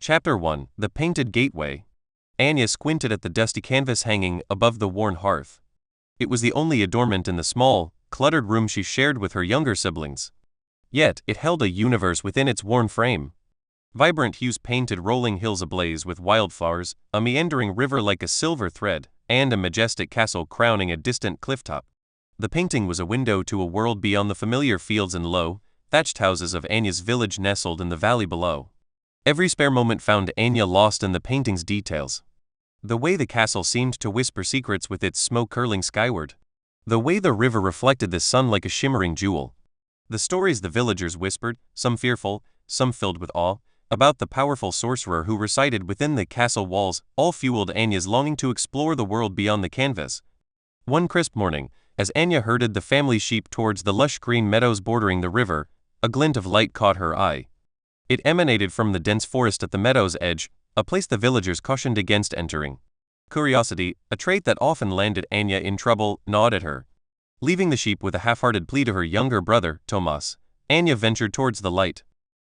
Chapter 1: The Painted Gateway. Anya squinted at the dusty canvas hanging above the worn hearth. It was the only adornment in the small, cluttered room she shared with her younger siblings. Yet, it held a universe within its worn frame. Vibrant hues painted rolling hills ablaze with wildflowers, a meandering river like a silver thread, and a majestic castle crowning a distant clifftop. The painting was a window to a world beyond the familiar fields and low, thatched houses of Anya's village nestled in the valley below. Every spare moment found Anya lost in the painting's details. The way the castle seemed to whisper secrets with its smoke curling skyward. The way the river reflected the sun like a shimmering jewel. The stories the villagers whispered, some fearful, some filled with awe, about the powerful sorcerer who resided within the castle walls, all fueled Anya's longing to explore the world beyond the canvas. One crisp morning, as Anya herded the family sheep towards the lush green meadows bordering the river, a glint of light caught her eye. It emanated from the dense forest at the meadow's edge, a place the villagers cautioned against entering. Curiosity, a trait that often landed Anya in trouble, gnawed at her. Leaving the sheep with a half-hearted plea to her younger brother, Tomas, Anya ventured towards the light.